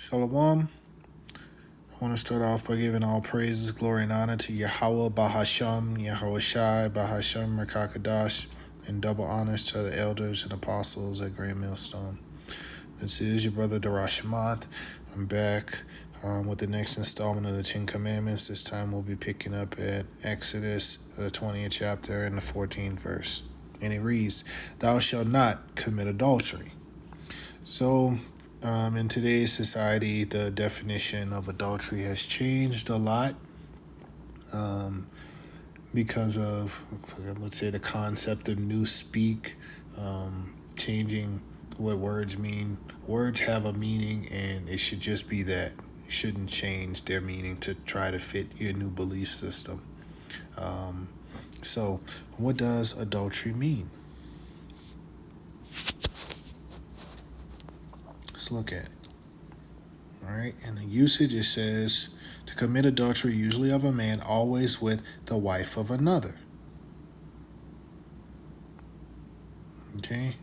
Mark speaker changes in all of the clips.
Speaker 1: Shalom. I want to start off by giving all praises, glory, and honor to Yahweh Bahasham, Yahweh Shai, Bahasham Merkakadash, and double honors to the elders and apostles at Great Millstone. This is your brother Darashamat. I'm back with the next installment of the Ten Commandments. This time we'll be picking up at Exodus, the 20th chapter, and the 14th verse. And it reads, "Thou shalt not commit adultery." So, in today's society, the definition of adultery has changed a lot because of, let's say, the concept of newspeak, changing what words mean. Words have a meaning, and it should just be that. You shouldn't change their meaning to try to fit your new belief system. So, what does adultery mean? Let's look at it. All right, and the usage, it says to commit adultery, usually of a man, always with the wife of another. Okay,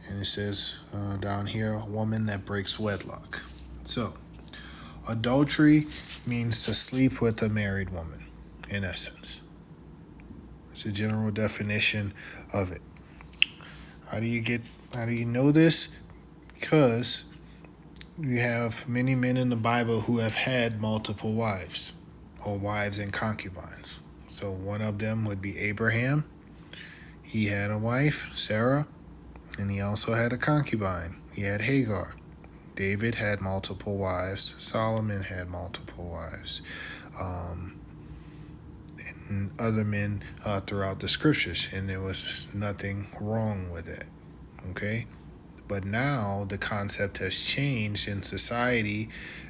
Speaker 1: and it says down here, a woman that breaks wedlock. So, adultery means to sleep with a married woman, in essence. It's a general definition of it. How do you know this? Because you have many men in the Bible who have had multiple wives, or wives and concubines. So one of them would be Abraham. He had a wife, Sarah, and he also had a concubine. He had Hagar. David had multiple wives. Solomon had multiple wives. And other men throughout the scriptures, and there was nothing wrong with it. Okay? But now the concept has changed in society,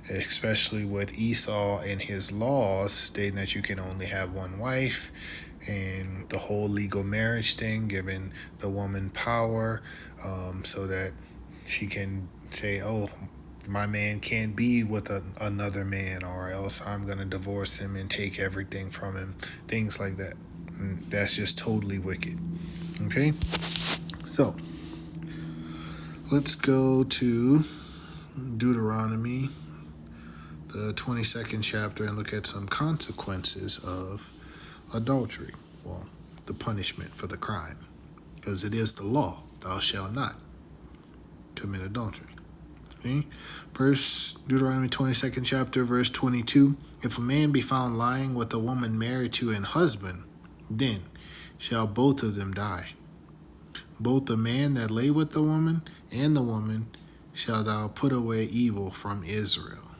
Speaker 1: especially with Esau and his laws stating that you can only have one wife, and the whole legal marriage thing, giving the woman power so that she can say, oh, my man can't be with another man, or else I'm going to divorce him and take everything from him, things like that. And that's just totally wicked. Okay? So, let's go to Deuteronomy, the 22nd chapter, and look at some consequences of adultery. Well, the punishment for the crime. Because it is the law. Thou shalt not commit adultery. Okay? Deuteronomy 22nd chapter, verse 22. If a man be found lying with a woman married to an husband, then shall both of them die. Both the man that lay with the woman and the woman shall thou put away evil from Israel.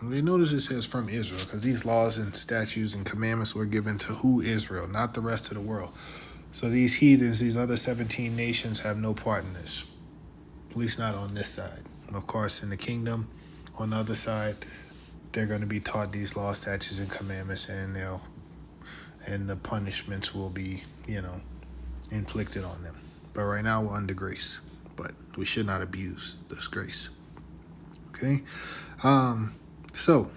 Speaker 1: Okay, notice it says from Israel, because these laws and statutes and commandments were given to who? Israel, not the rest of the world. So these heathens, these other 17 nations have no part in this, at least not on this side. Of course, in the kingdom, on the other side, they're going to be taught these laws, statutes, and commandments, and the punishments will be, inflicted on them. But right now we're under grace, but we should not abuse this grace. Okay, so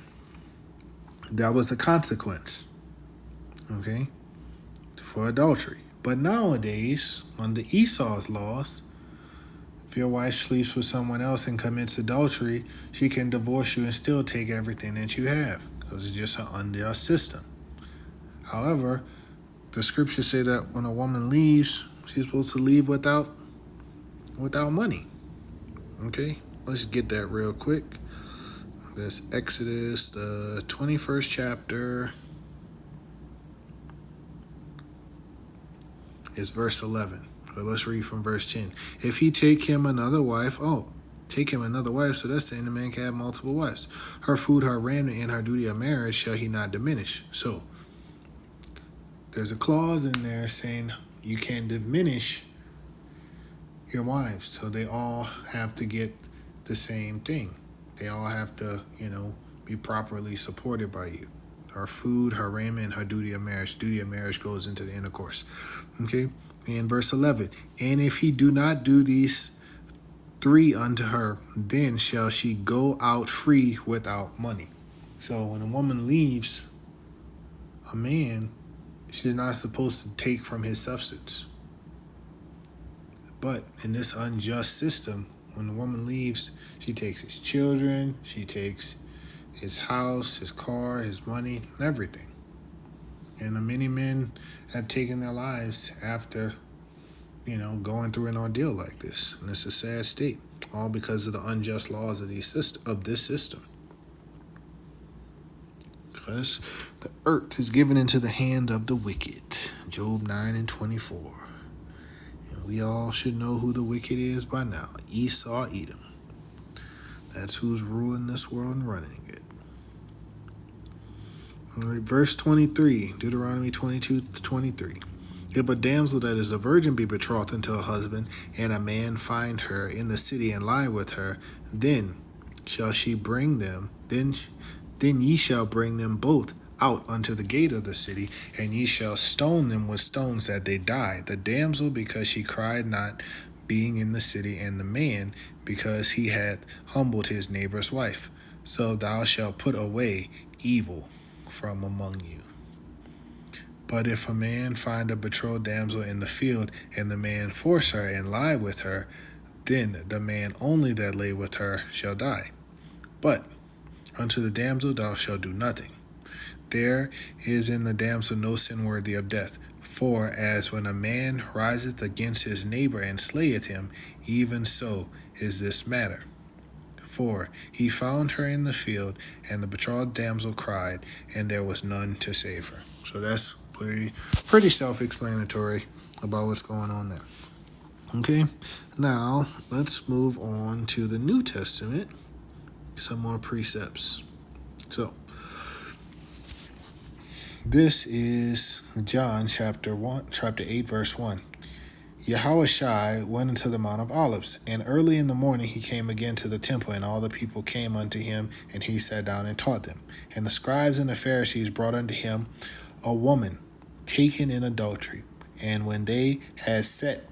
Speaker 1: that was a consequence. Okay, for adultery. But nowadays, under Esau's laws, if your wife sleeps with someone else and commits adultery, she can divorce you and still take everything that you have, because it's just under our system. However, the scriptures say that when a woman leaves, she's supposed to leave without money. Okay, let's get that real quick. That's Exodus, the 21st chapter. It's verse 11. But let's read from verse 10. If he take him another wife, so that's saying the man can have multiple wives. Her food, her raiment, and her duty of marriage shall he not diminish. So, there's a clause in there saying you can't diminish your wives. So they all have to get the same thing. They all have to, be properly supported by you. Her food, her raiment, and her duty of marriage. Duty of marriage goes into the intercourse. Okay? In verse 11, and if he do not do these three unto her, then shall she go out free without money. So when a woman leaves a man, she's not supposed to take from his substance. But in this unjust system, When the woman leaves, she takes his children, she takes his house, his car, his money, everything. And many men have taken their lives after, going through an ordeal like this. And it's a sad state, all because of the unjust laws of this system. Because the earth is given into the hand of the wicked. Job 9:24. And we all should know who the wicked is by now. Esau, Edom. That's who's ruling this world and running it. All right, verse 23, Deuteronomy 22:23. If a damsel that is a virgin be betrothed unto a husband, and a man find her in the city and lie with her, then shall she bring them, then ye shall bring them both out unto the gate of the city, and ye shall stone them with stones that they die. The damsel, because she cried not, being in the city, and the man, because he had humbled his neighbor's wife. So thou shalt put away evil from among you. But if a man find a betrothed damsel in the field, and the man force her and lie with her, then the man only that lay with her shall die. But unto the damsel thou shalt do nothing. There is in the damsel no sin worthy of death. For as when a man riseth against his neighbor and slayeth him, even so is this matter. For he found her in the field, and the betrothed damsel cried, and there was none to save her. So that's pretty self-explanatory about what's going on there. Okay, now let's move on to the New Testament. Some more precepts. So this is John chapter 8, verse 1. Yahushua went into the Mount of Olives, and early in the morning he came again to the temple, and all the people came unto him, and he sat down and taught them. And the scribes and the Pharisees brought unto him a woman taken in adultery. And when they had set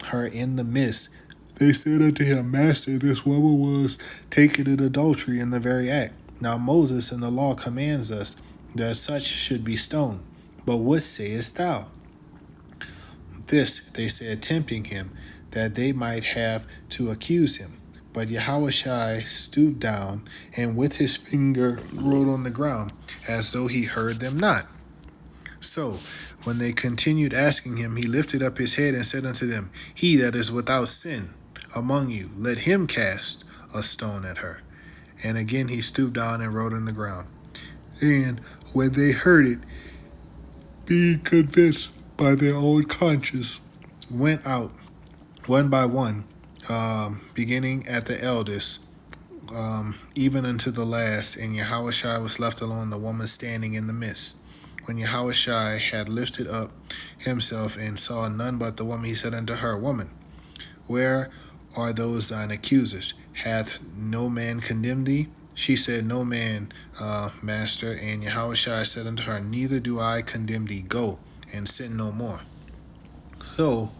Speaker 1: her in the midst, they said unto him, Master, this woman was taken in adultery in the very act. Now Moses in the law commands us that such should be stoned. But what sayest thou? This they said, tempting him, that they might have to accuse him. But Yahushua stooped down, and with his finger wrote on the ground, as though he heard them not. So, when they continued asking him, he lifted up his head and said unto them, He that is without sin among you, let him cast a stone at her. And again he stooped down and wrote on the ground. And when they heard it, being convinced by their own conscience, went out one by one, beginning at the eldest, even unto the last. And Yahushua was left alone, the woman standing in the midst. When Yahushua had lifted up himself and saw none but the woman, he said unto her, Woman, where are those thine accusers? Hath no man condemned thee? She said, No man, Master. And Yahushua said unto her, Neither do I condemn thee. Go, and sin no more. So,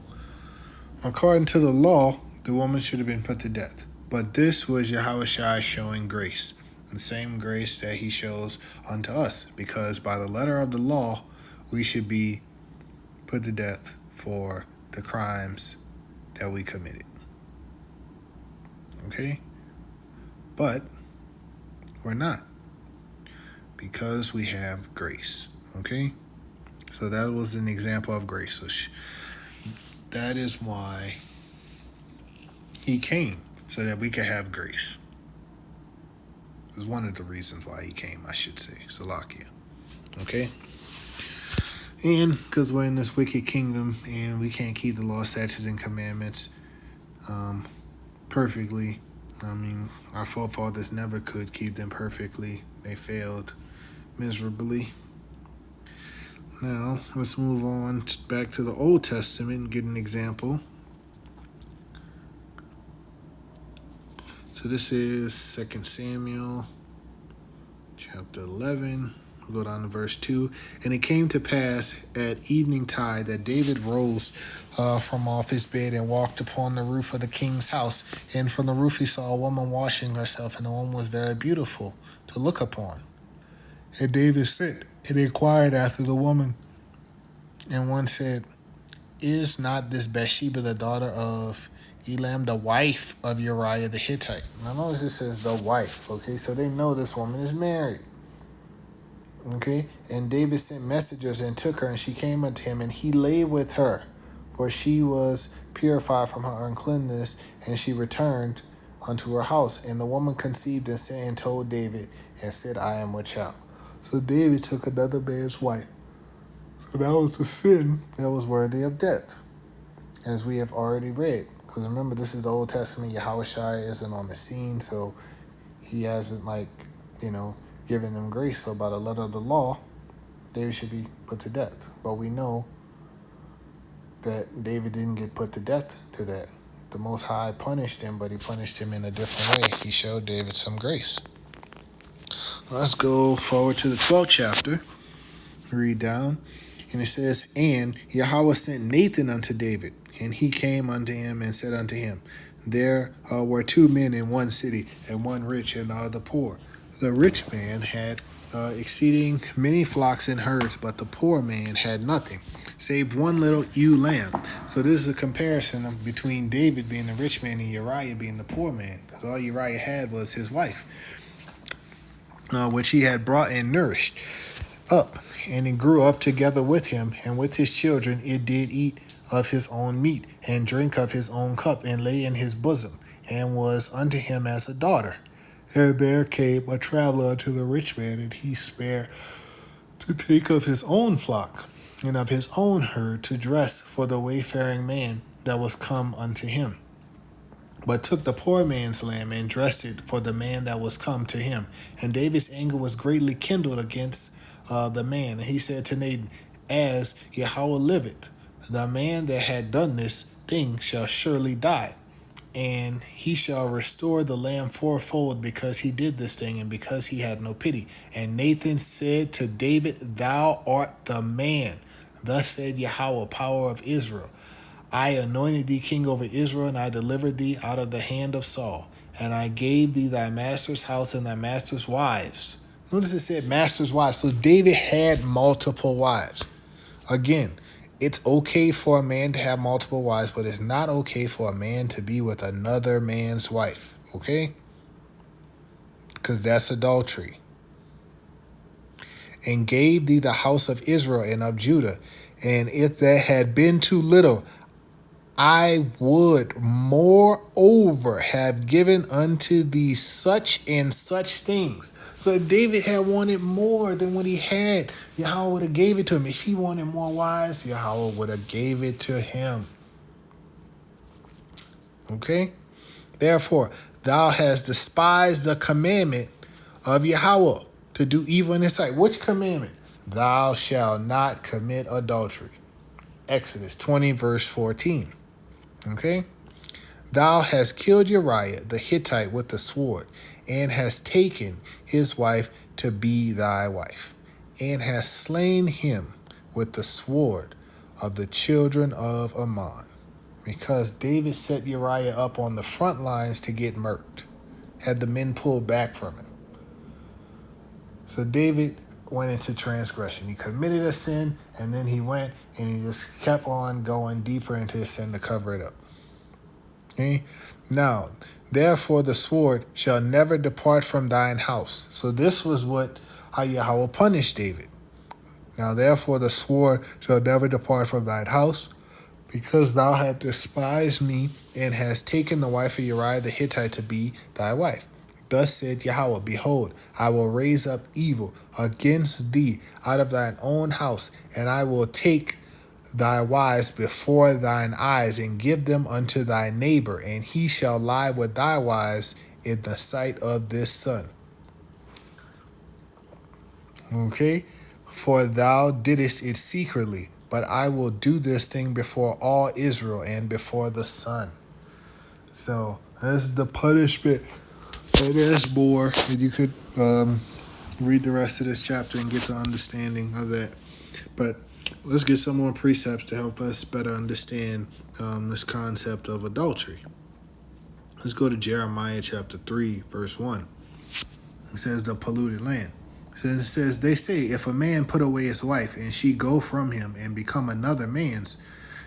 Speaker 1: according to the law, the woman should have been put to death. But this was Yahushua showing grace. The same grace that he shows unto us, because by the letter of the law, we should be put to death for the crimes that we committed. Okay? But we're not, because we have grace. Okay? So that was an example of grace. So that is why he came, so that we could have grace. It was one of the reasons why he came, I should say. Salakia. Okay? And because we're in this wicked kingdom and we can't keep the law, statutes, and commandments perfectly. I mean, our forefathers never could keep them perfectly. They failed miserably. Now, let's move on back to the Old Testament and get an example. So this is 2 Samuel chapter 11. We'll go down to verse 2. And it came to pass at evening tide that David rose from off his bed and walked upon the roof of the king's house. And from the roof he saw a woman washing herself, and the woman was very beautiful to look upon. And David sent and inquired after the woman. And one said, Is not this Bathsheba the daughter of Elam, the wife of Uriah the Hittite. Now notice it says the wife. Okay, so they know this woman is married. Okay, and David sent messengers and took her, and she came unto him, and he lay with her, for she was purified from her uncleanness, and she returned unto her house. And the woman conceived and sent and told David, and said, I am with child. So David took another man's wife. So that was a sin that was worthy of death, as we have already read. Because remember, this is the Old Testament. Yahushua isn't on the scene, so he hasn't, given them grace. So by the letter of the law, David should be put to death. But we know that David didn't get put to death to that. The Most High punished him, but he punished him in a different way. He showed David some grace. Let's go forward to the 12th chapter. Read down. And it says, And Yahweh sent Nathan unto David, and he came unto him and said unto him, There were two men in one city, and one rich and the other poor. The rich man had exceeding many flocks and herds, but the poor man had nothing, save one little ewe lamb. So this is a comparison between David being the rich man and Uriah being the poor man, because all Uriah had was his wife, which he had brought and nourished up, and it grew up together with him, and with his children it did eat of his own meat, and drink of his own cup, and lay in his bosom, and was unto him as a daughter. And there came a traveler unto the rich man, and he spared to take of his own flock, and of his own herd to dress for the wayfaring man that was come unto him. But took the poor man's lamb, and dressed it for the man that was come to him. And David's anger was greatly kindled against the man. And he said to Nathan, As Yahweh liveth, the man that had done this thing shall surely die, and he shall restore the lamb fourfold, because he did this thing, and because he had no pity. And Nathan said to David, Thou art the man. Thus said Yahweh, power of Israel, I anointed thee king over Israel, and I delivered thee out of the hand of Saul. And I gave thee thy master's house and thy master's wives. Notice it said master's wives. So David had multiple wives. Again, it's okay for a man to have multiple wives, but it's not okay for a man to be with another man's wife. Okay? Because that's adultery. And gave thee the house of Israel and of Judah. And if that had been too little, I would moreover have given unto thee such and such things. So if David had wanted more than what he had, Yahweh would have gave it to him. If he wanted more wives, Yahweh would have gave it to him. Okay? Therefore, thou hast despised the commandment of Yahweh to do evil in his sight. Which commandment? Thou shalt not commit adultery. Exodus 20, verse 14. Okay? Thou hast killed Uriah the Hittite with the sword, and hast taken his wife to be thy wife, and hast slain him with the sword of the children of Ammon. Because David set Uriah up on the front lines to get murked, had the men pulled back from him. So David went into transgression. He committed a sin, and then he went and he just kept on going deeper into his sin to cover it up. Okay? Now, therefore the sword shall never depart from thine house. So this was how Yahweh punished David. Now, therefore the sword shall never depart from thine house, because thou hast despised me, and hast taken the wife of Uriah the Hittite to be thy wife. Thus said Yahweh, Behold, I will raise up evil against thee out of thine own house, and I will take thy wives before thine eyes, and give them unto thy neighbor, and he shall lie with thy wives in the sight of this sun. Okay? For thou didst it secretly, but I will do this thing before all Israel and before the sun. So that's the punishment. And there's more. And you could read the rest of this chapter and get the understanding of that. But let's get some more precepts to help us better understand this concept of adultery. Let's go to Jeremiah chapter 3, verse 1. It says the polluted land. So it says, they say, if a man put away his wife, and she go from him and become another man's,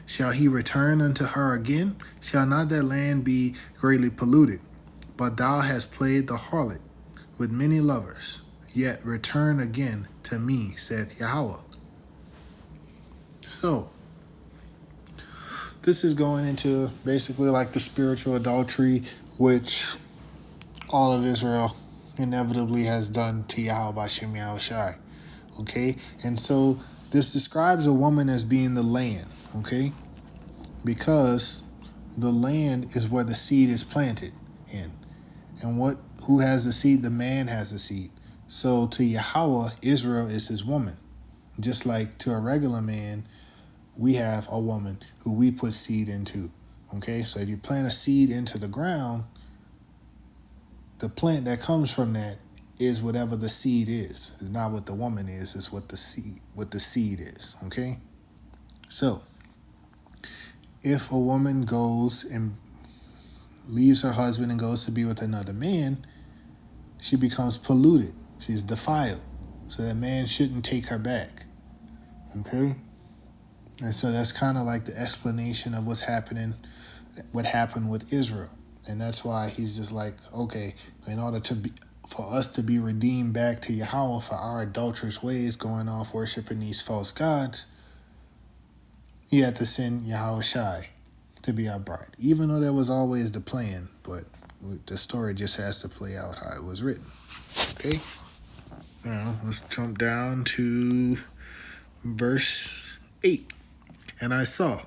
Speaker 1: Shall he return unto her again? Shall not that land be greatly polluted? But thou hast played the harlot with many lovers. Yet return again to me, saith Yahweh. So, this is going into basically like the spiritual adultery, which all of Israel inevitably has done to Yahweh Bashem Yahushai. Okay? And so this describes a woman as being the land, okay? Because the land is where the seed is planted in. And who has the seed? The man has the seed. So to Yahweh, Israel is his woman. Just like to a regular man, we have a woman who we put seed into. Okay? So if you plant a seed into the ground, the plant that comes from that is whatever the seed is. It's not what the woman is, it's what the seed is. Okay? So if a woman goes and leaves her husband and goes to be with another man, she becomes polluted. She's defiled. So that man shouldn't take her back. Okay? And so that's kind of like the explanation of what happened with Israel. And that's why he's just like, okay, in order for us to be redeemed back to Yahweh for our adulterous ways, going off worshiping these false gods, he had to send Yahweh Shai to be our bride. Even though that was always the plan, but the story just has to play out how it was written. Okay? Now, let's jump down to verse 8. And I saw,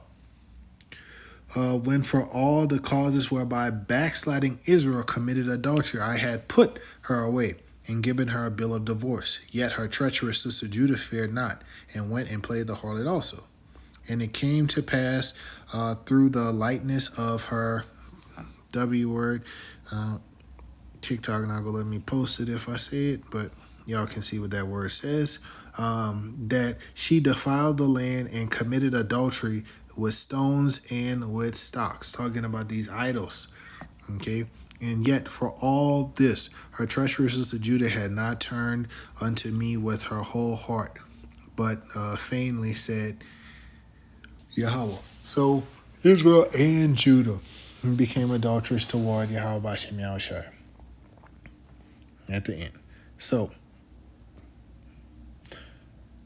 Speaker 1: when for all the causes whereby backsliding Israel committed adultery, I had put her away and given her a bill of divorce. Yet her treacherous sister Judah feared not, and went and played the harlot also. And it came to pass through the lightness of her W word, TikTok not gonna let me post it if I say it, but y'all can see what that word says. That she defiled the land and committed adultery with stones and with stocks, talking about these idols. Okay, and yet for all this, her treacherous sister Judah had not turned unto me with her whole heart, but feignedly said Yahweh. So Israel and Judah became adulterous toward Yahweh Bashem Yahushai at the end. So,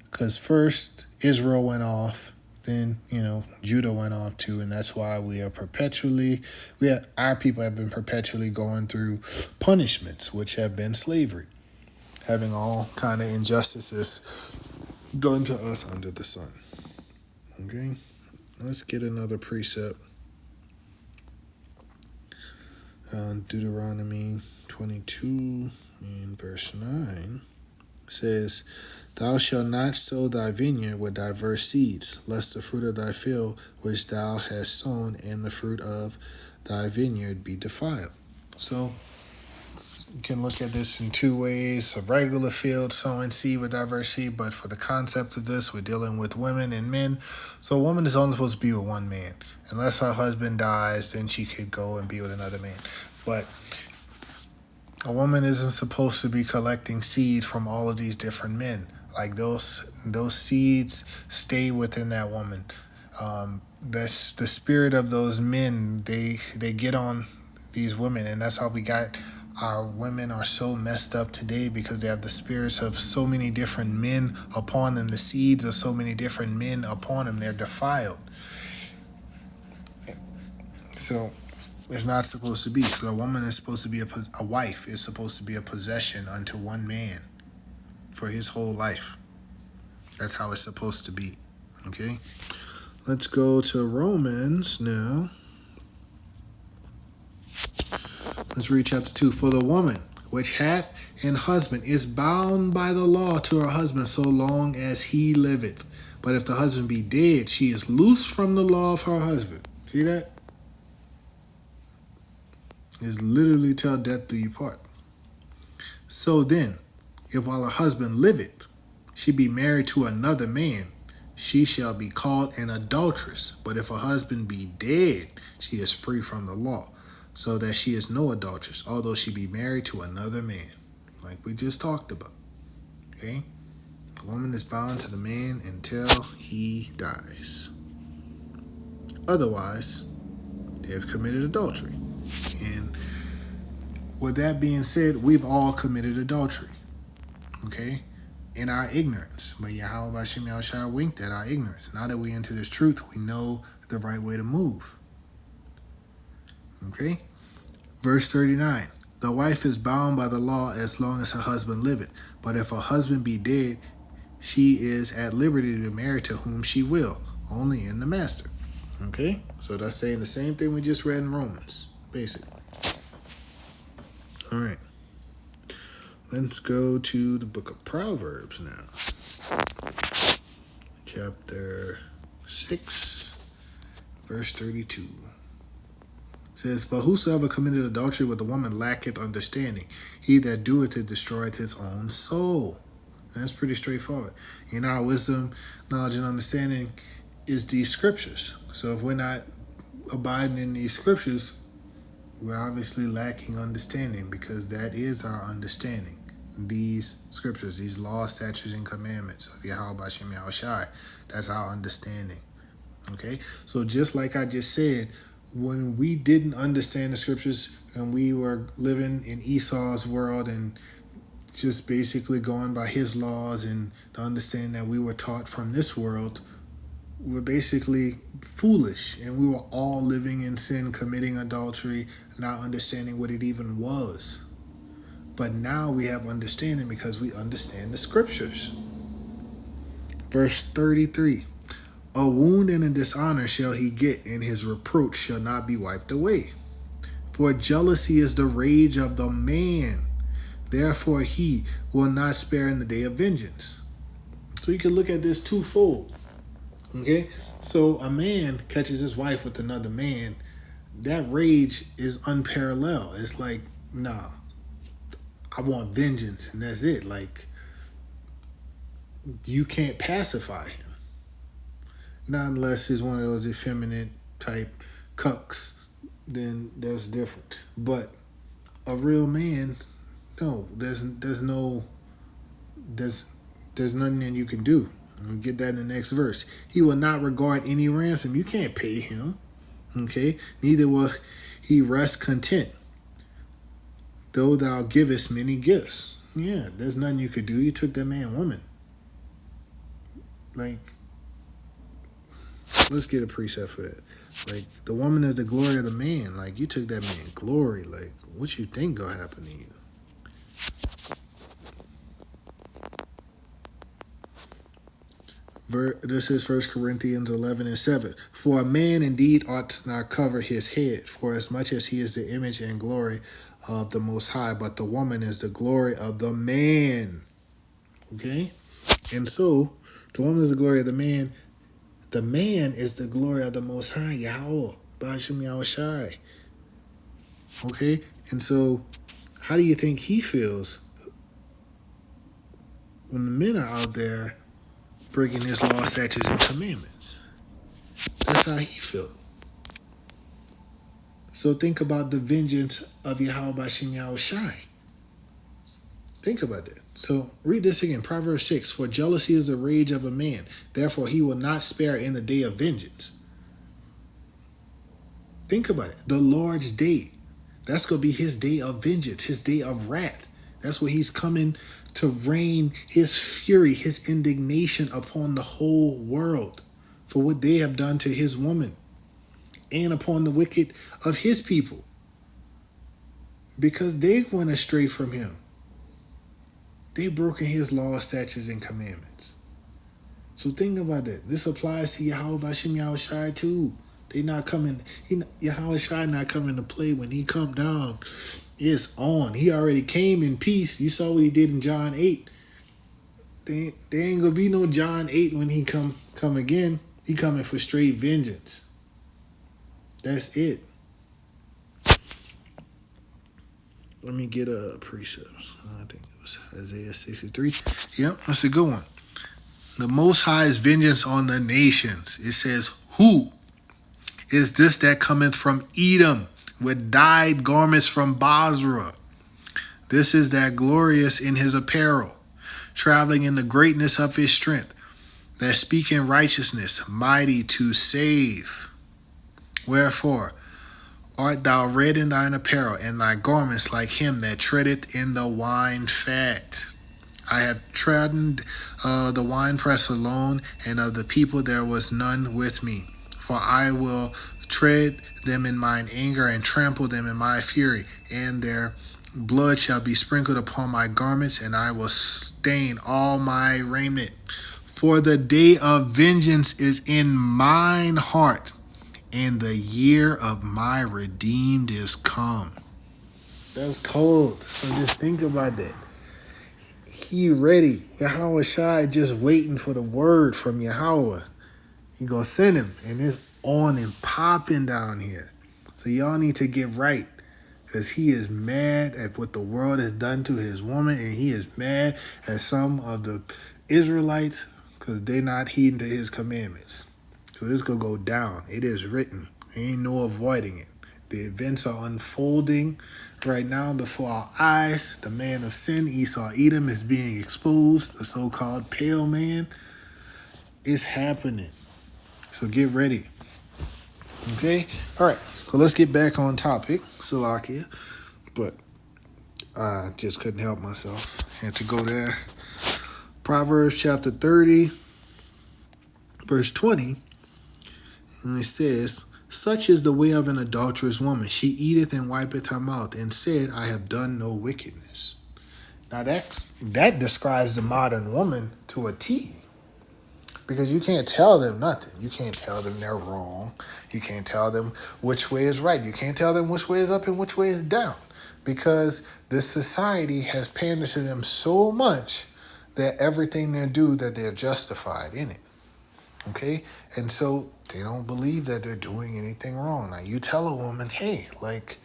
Speaker 1: because first Israel went off, then Judah went off too, and that's why our people have been perpetually going through punishments, which have been slavery, having all kind of injustices done to us under the sun. Okay, let's get another precept. Deuteronomy 22 and verse 9 says, Thou shalt not sow thy vineyard with diverse seeds, lest the fruit of thy field which thou hast sown and the fruit of thy vineyard be defiled. So you can look at this in two ways: a regular field sowing seed with diverse seed, but for the concept of this, we're dealing with women and men. So a woman is only supposed to be with one man. Unless her husband dies, then she could go and be with another man. But a woman isn't supposed to be collecting seed from all of these different men. Like those seeds stay within that woman. That's the spirit of those men. They get on these women, and that's how we got our women are so messed up today, because they have the spirits of so many different men upon them, the seeds of so many different men upon them. They're defiled. So it's not supposed to be. So a woman is supposed to be a wife is supposed to be a possession unto one man for his whole life. That's how it's supposed to be. Okay? Let's go to Romans now. Let's read chapter 2. For the woman which hath an husband is bound by the law to her husband so long as he liveth. But if the husband be dead, she is loosed from the law of her husband. See that? It's literally till death do you part. So then, if while her husband liveth, she be married to another man, she shall be called an adulteress. But if her husband be dead, she is free from the law, so that she is no adulteress, although she be married to another man, like we just talked about. Okay? The woman is bound to the man until he dies. Otherwise, they have committed adultery. And with that being said, we've all committed adultery, okay, in our ignorance. But Yahweh Bashim Yahushua winked at our ignorance. Now that we enter this truth, we know the right way to move. Okay? Verse 39. The wife is bound by the law as long as her husband liveth. But if her husband be dead, she is at liberty to marry to whom she will, only in the master. Okay? So that's saying the same thing we just read in Romans, basically. All right. Let's go to the book of Proverbs now. Chapter 6, verse 32. It says, but whosoever committed adultery with a woman lacketh understanding. He that doeth it destroyeth his own soul. And that's pretty straightforward. You know, our wisdom, knowledge, and understanding is these scriptures. So if we're not abiding in these scriptures, we're obviously lacking understanding, because that is our understanding. These scriptures, these laws, statutes, and commandments of Yahweh Bashim Yahushai, that's our understanding. Okay? So just like I just said, when we didn't understand the scriptures and we were living in Esau's world and just basically going by his laws and the understanding that we were taught from this world, we're basically foolish, and we were all living in sin, committing adultery, not understanding what it even was. But now we have understanding because we understand the scriptures. Verse 33. A wound and a dishonor shall he get, and his reproach shall not be wiped away. For jealousy is the rage of the man, therefore he will not spare in the day of vengeance. So you can look at this twofold. Okay, so a man catches his wife with another man, that rage is unparalleled. It's like, nah, I want vengeance, and that's it. Like, you can't pacify him. Not unless he's one of those effeminate type cucks, then that's different. But a real man, no, there's nothing that you can do. We'll get that in the next verse. He will not regard any ransom. You can't pay him. Okay? Neither will he rest content, though thou givest many gifts. Yeah, there's nothing you could do. You took that man woman. Like, let's get a precept for that. Like, the woman is the glory of the man. Like, you took that man glory. Like, what you think gonna happen to you? This is 1 Corinthians 11 and 7. For a man indeed ought not cover his head, for as much as he is the image and glory of the Most High, but the woman is the glory of the man. Okay? And so, the woman is the glory of the man. The man is the glory of the Most High, Yahweh, Bashim Yahushai. Okay? And so, how do you think he feels when the men are out there breaking his law, statutes, and commandments? That's how he felt. So think about the vengeance of Yahweh Bashim Yahushai. Think about that. So read this again. Proverbs 6. For jealousy is the rage of a man, therefore he will not spare in the day of vengeance. Think about it. The Lord's day. That's going to be his day of vengeance, his day of wrath. That's where he's coming to rain his fury, his indignation upon the whole world for what they have done to his woman and upon the wicked of his people, because they went astray from him. They broken his law, statutes, and commandments. So think about that. This applies to Yahweh Bashim Yahushai too. They not coming. Yahweh Shai not coming to play. When he come down, it's on. He already came in peace. You saw what he did in John 8. There ain't gonna be no John 8 when he come again. He coming for straight vengeance. That's it. Let me get a precept. I think it was Isaiah 63. Yep, that's a good one. The Most High's vengeance on the nations. It says, who is this that cometh from Edom with dyed garments from Basra? This is that glorious in his apparel, traveling in the greatness of his strength, that speak in righteousness, mighty to save. Wherefore art thou red in thine apparel, and thy garments like him that treadeth in the wine fat. I have trodden the winepress alone, and of the people there was none with me. For I will tread them in mine anger, and trample them in my fury, and their blood shall be sprinkled upon my garments, and I will stain all my raiment. For the day of vengeance is in mine heart, and the year of my redeemed is come. That's cold. So just think about that. He ready. Yahweh Shai just waiting for the word from Yahweh. He gonna send him, and it's on and popping down here. So y'all need to get right, because he is mad at what the world has done to his woman, and he is mad at some of the Israelites because they not heeding to his commandments. So this gonna go down. It is written. Ain't no avoiding it. The events are unfolding right now before our eyes. The man of sin, Esau Edom, is being exposed. The so-called pale man is happening. So get ready. Okay? All right. So let's get back on topic. Salakia. But I just couldn't help myself. Had to go there. Proverbs chapter 30, verse 20. And it says, such is the way of an adulterous woman. She eateth and wipeth her mouth, and said, I have done no wickedness. Now that describes the modern woman to a T. Because you can't tell them nothing. You can't tell them they're wrong. You can't tell them which way is right. You can't tell them which way is up and which way is down. Because this society has pandered to them so much that everything they do, that they're justified in it. Okay? And so they don't believe that they're doing anything wrong. Now, you tell a woman, hey, like,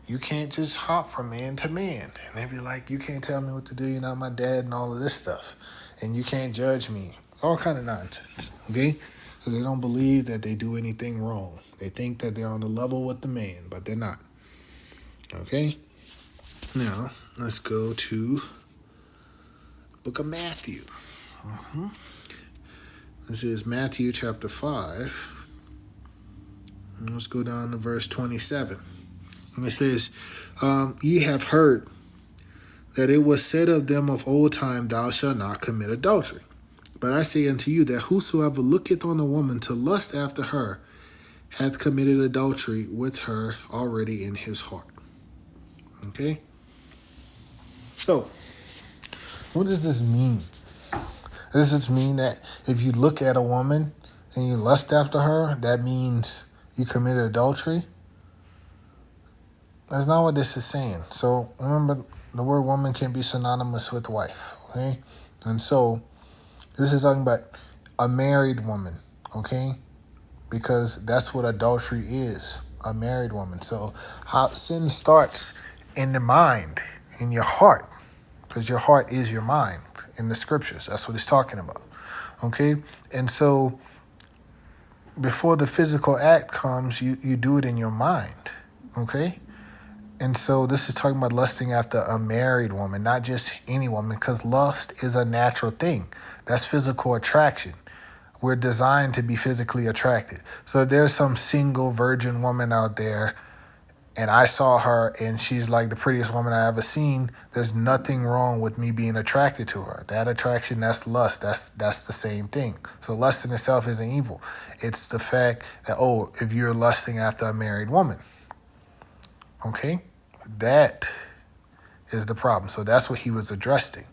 Speaker 1: you can't just hop from man to man. And they be like, you can't tell me what to do. You're not my dad and all of this stuff. And you can't judge me. All kind of nonsense. Okay? So they don't believe that they do anything wrong. They think that they're on the level with the man, but they're not. Okay? Now, let's go to the book of Matthew. This is Matthew chapter 5. And let's go down to verse 27. And it says, ye have heard that it was said of them of old time, thou shalt not commit adultery. But I say unto you that whosoever looketh on a woman to lust after her hath committed adultery with her already in his heart. Okay? So, what does this mean? Does this mean that if you look at a woman and you lust after her, that means you committed adultery? That's not what this is saying. So remember, the word woman can be synonymous with wife. Okay? And so this is talking about a married woman. Okay? Because that's what adultery is. A married woman. So how sin starts in the mind, in your heart. Because your heart is your mind in the scriptures. That's what it's talking about. Okay? And so before the physical act comes, you do it in your mind. Okay? And so this is talking about lusting after a married woman, not just any woman, because lust is a natural thing. That's physical attraction. We're designed to be physically attracted. So if there's some single virgin woman out there, and I saw her and she's like the prettiest woman I ever seen, there's nothing wrong with me being attracted to her. That attraction, that's lust. That's the same thing. So lust in itself isn't evil. It's the fact that, if you're lusting after a married woman, okay, that is the problem. So that's what he was addressing,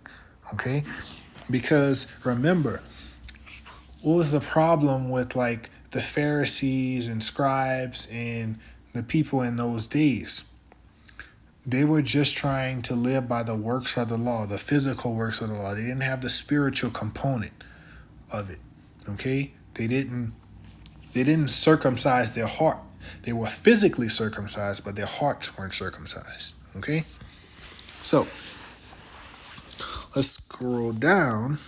Speaker 1: okay? Because remember, what was the problem with like the Pharisees and scribes and the people in those days? They were just trying to live by the works of the law, the physical works of the law. They didn't have the spiritual component of it. Okay? They didn't circumcise their heart. They were physically circumcised, but their hearts weren't circumcised. Okay? So, let's scroll down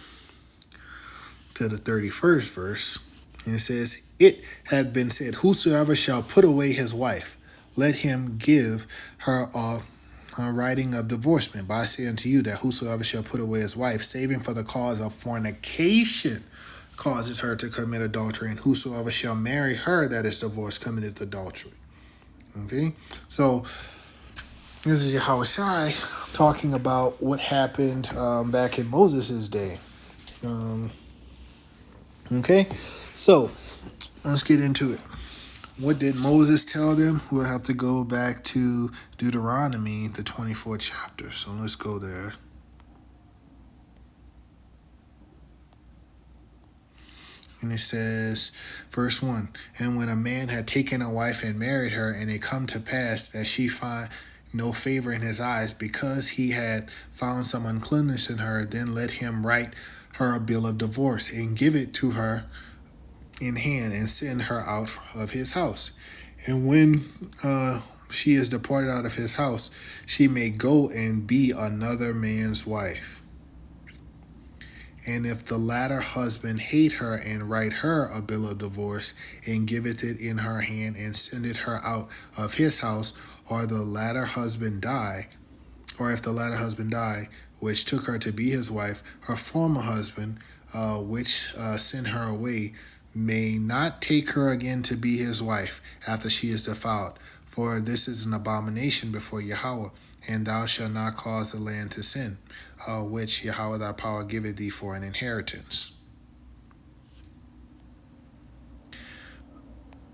Speaker 1: to the 31st verse. And it says, it had been said, whosoever shall put away his wife, let him give her a writing of divorcement. But I say unto you that whosoever shall put away his wife, saving for the cause of fornication, causes her to commit adultery, and whosoever shall marry her that is divorced committeth adultery. Okay, so this is Yahushua talking about what happened back in Moses' day. Okay, so let's get into it. What did Moses tell them? We'll have to go back to Deuteronomy, the 24th chapter. So let's go there. And it says, verse 1, and when a man had taken a wife and married her, and it come to pass that she find no favor in his eyes, because he had found some uncleanness in her, then let him write her a bill of divorce, and give it to her in hand, and send her out of his house. And when she is departed out of his house, she may go and be another man's wife. And if the latter husband hate her, and write her a bill of divorce, and giveth it in her hand, and sendeth her out of his house, or the latter husband die, or if the latter husband die, which took her to be his wife, her former husband, which sent her away, may not take her again to be his wife after she is defiled. For this is an abomination before Yahweh, and thou shalt not cause the land to sin, which Yahweh thy power giveth thee for an inheritance.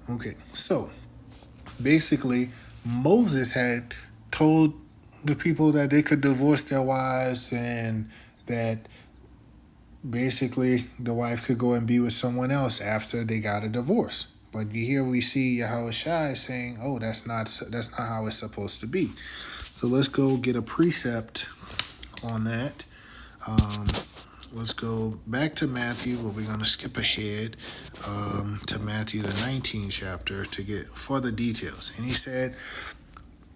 Speaker 1: Okay, so basically Moses had told the people that they could divorce their wives, and that basically the wife could go and be with someone else after they got a divorce. But here we see Yahushua saying, oh, that's not how it's supposed to be. So let's go get a precept on that. Let's go back to Matthew, but we're going to skip ahead to Matthew, the 19th chapter, to get further details. And he said,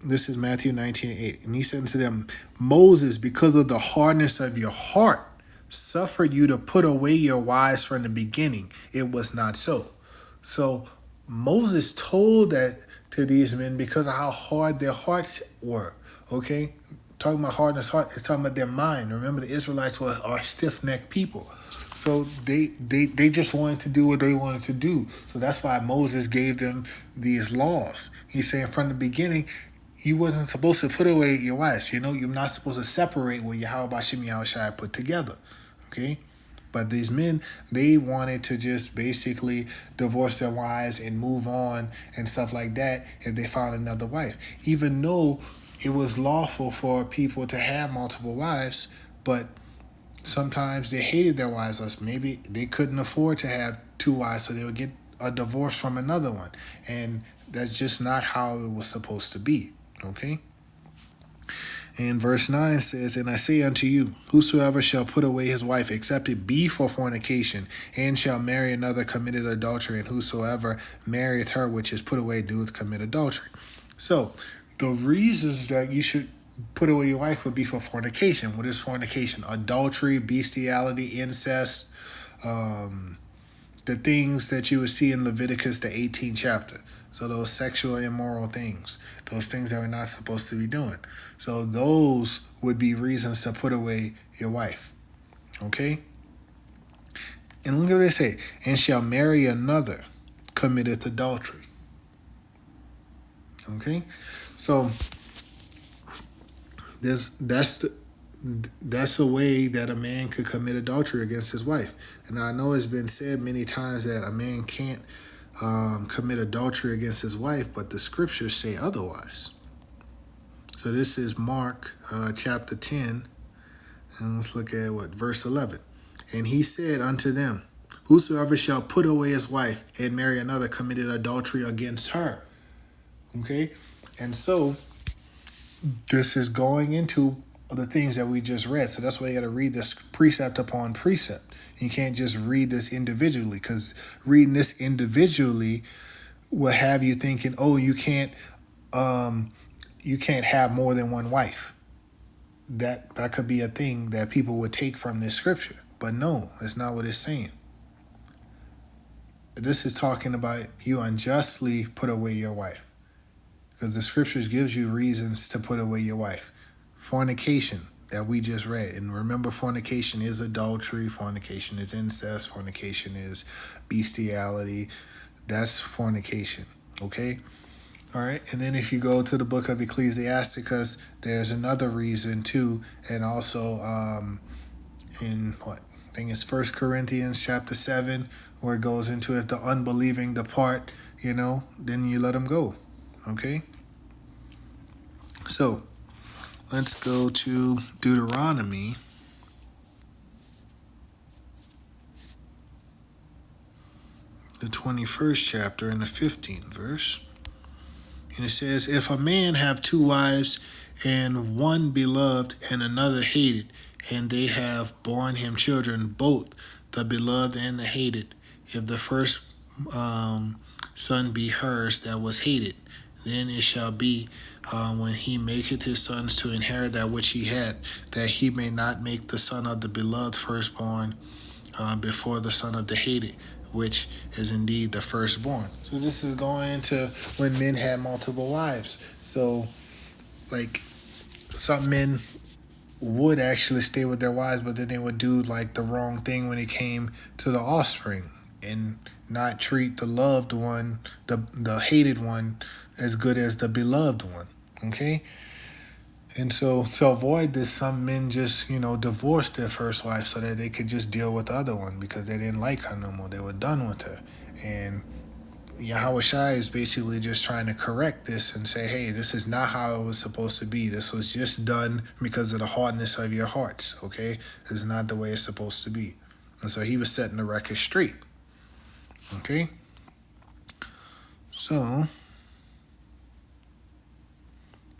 Speaker 1: this is Matthew 19:8, and he said to them, Moses, because of the hardness of your heart, suffered you to put away your wives from the beginning. It was not so. So Moses told that to these men because of how hard their hearts were. Okay? Talking about hardness of heart, it's talking about their mind. Remember, the Israelites are stiff-necked people. So they just wanted to do what they wanted to do. So that's why Moses gave them these laws. He's saying from the beginning, you wasn't supposed to put away your wives. You're not supposed to separate what Yahweh B'Shem Yahushua put together. Okay? But these men, they wanted to just basically divorce their wives and move on and stuff like that if they found another wife. Even though it was lawful for people to have multiple wives, but sometimes they hated their wives, or maybe they couldn't afford to have two wives, so they would get a divorce from another one. And that's just not how it was supposed to be. Okay? And verse 9 says, and I say unto you, whosoever shall put away his wife, except it be for fornication, and shall marry another, committed adultery, and whosoever marrieth her which is put away doeth commit adultery. So, the reasons that you should put away your wife would be for fornication. What is fornication? Adultery, bestiality, incest, the things that you would see in Leviticus, the 18th chapter. So those sexual immoral things, those things that we're not supposed to be doing. So those would be reasons to put away your wife. Okay? And look at what they say. And shall marry another, committeth adultery. Okay? So that's a way that a man could commit adultery against his wife. And I know it's been said many times that a man can't commit adultery against his wife, but the scriptures say otherwise. So this is Mark chapter 10, and let's look at verse 11. And he said unto them, whosoever shall put away his wife and marry another committed adultery against her. Okay? And so this is going into the things that we just read. So that's why you got to read this precept upon precept. You can't just read this individually, because reading this individually will have you thinking, oh, you can't have more than one wife. That could be a thing that people would take from this scripture. But no, that's not what it's saying. This is talking about you unjustly put away your wife. Because the scriptures gives you reasons to put away your wife. Fornication, that we just read. And remember, fornication is adultery, fornication is incest, fornication is bestiality. That's fornication, okay? All right, and then if you go to the book of Ecclesiasticus, there's another reason too, and also in what I think it's 1 Corinthians chapter 7, where it goes into if the unbelieving depart, then you let them go, okay? So let's go to Deuteronomy, the 21st chapter and the 15th verse. And it says, if a man have two wives, and one beloved and another hated, and they have borne him children, both the beloved and the hated, if the first son be hers that was hated, then it shall be when he maketh his sons to inherit that which he had, that he may not make the son of the beloved firstborn before the son of the hated, which is indeed the firstborn. So this is going to when men had multiple wives. So, like, some men would actually stay with their wives, but then they would do like the wrong thing when it came to the offspring and not treat the loved one, the hated one, as good as the beloved one. Okay? And so to avoid this, some men just, divorced their first wife so that they could just deal with the other one because they didn't like her no more. They were done with her. And Yahweh Shai is basically just trying to correct this and say, hey, this is not how it was supposed to be. This was just done because of the hardness of your hearts, okay? This is not the way it's supposed to be. And so he was setting the record straight, okay? So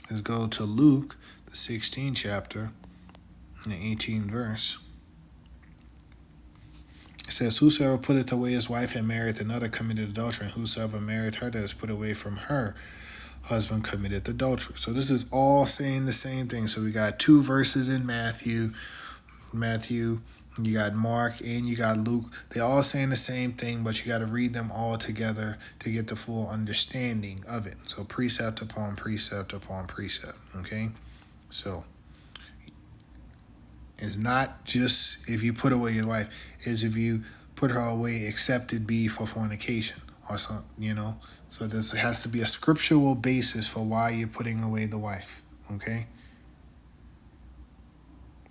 Speaker 1: let's go to Luke, the 16th chapter, and the 18th verse. It says, whosoever putteth away his wife and marrieth another committed adultery, and whosoever marrieth her that is put away from her husband committed adultery. So this is all saying the same thing. So we got two verses in Matthew, you got Mark, and you got Luke. They're all saying the same thing, but you got to read them all together to get the full understanding of it. So precept upon precept upon precept, okay? So it's not just if you put away your wife, it's if you put her away except it be for fornication or something, So there has to be a scriptural basis for why you're putting away the wife, okay?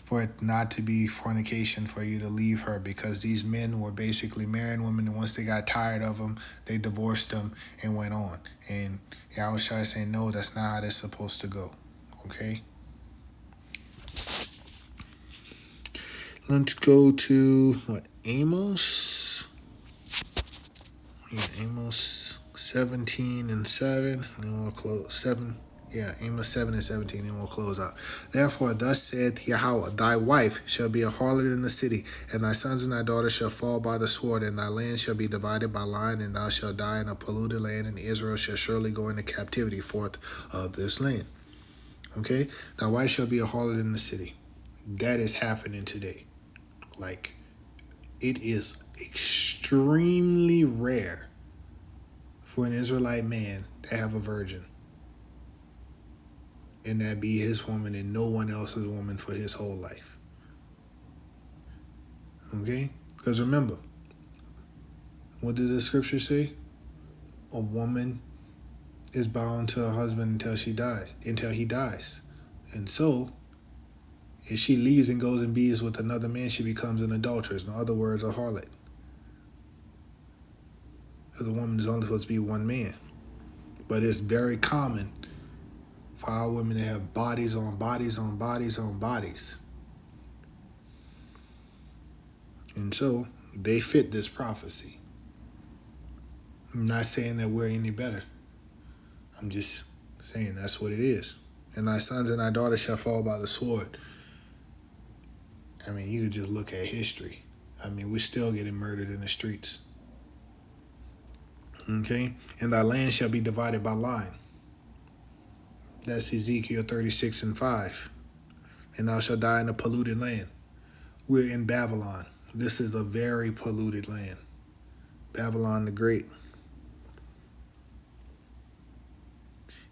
Speaker 1: For it not to be fornication for you to leave her, because these men were basically marrying women, and once they got tired of them, they divorced them and went on. And Yahweh Shai is saying, no, that's not how that's supposed to go, okay? Let's go to Amos. Amos 17 and 7, and then we'll close 7. Amos 7 and 17, and we'll close out. Therefore, thus saith Yahweh, thy wife shall be a harlot in the city, and thy sons and thy daughters shall fall by the sword, and thy land shall be divided by line, and thou shalt die in a polluted land, and Israel shall surely go into captivity forth of this land. Okay? Thy wife shall be a harlot in the city. That is happening today. Like, it is extremely rare for an Israelite man to have a virgin, and that be his woman and no one else's woman for his whole life. Okay? Because remember, what did the scripture say? A woman is bound to her husband until he dies. And so, if she leaves and goes and bees with another man, she becomes an adulteress. In other words, a harlot. Because a woman is only supposed to be one man. But it's very common for our women to have bodies on bodies on bodies on bodies. And so, they fit this prophecy. I'm not saying that we're any better. I'm just saying that's what it is. And thy sons and thy daughters shall fall by the sword. I mean, you could just look at history. I mean, we're still getting murdered in the streets. Okay? And thy land shall be divided by line. That's Ezekiel 36 and 5. And thou shalt die in a polluted land. We're in Babylon. This is a very polluted land. Babylon the Great.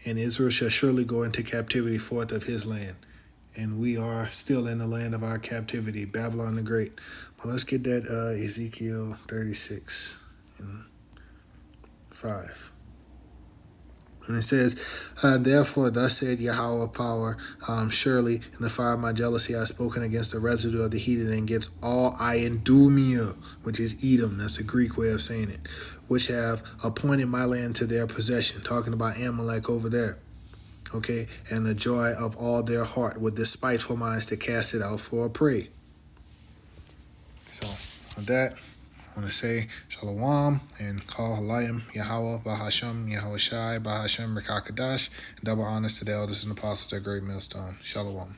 Speaker 1: And Israel shall surely go into captivity forth of his land. and we are still in the land of our captivity, Babylon the Great. Well, let's get that Ezekiel 36 and 5. And it says, therefore, thus said Yahweh of power, surely in the fire of my jealousy I have spoken against the residue of the heathen and against all Idumea, which is Edom, that's a Greek way of saying it, which have appointed my land to their possession, talking about Amalek over there. Okay, and the joy of all their heart with this spiteful minds to cast it out for a prey. So, with that, I want to say Shalom and call Halayim Yahweh Bahasham Yahweh Shai Bahasham Rekakadash. Double honors to the elders and apostles at Great Millstone. Shalom.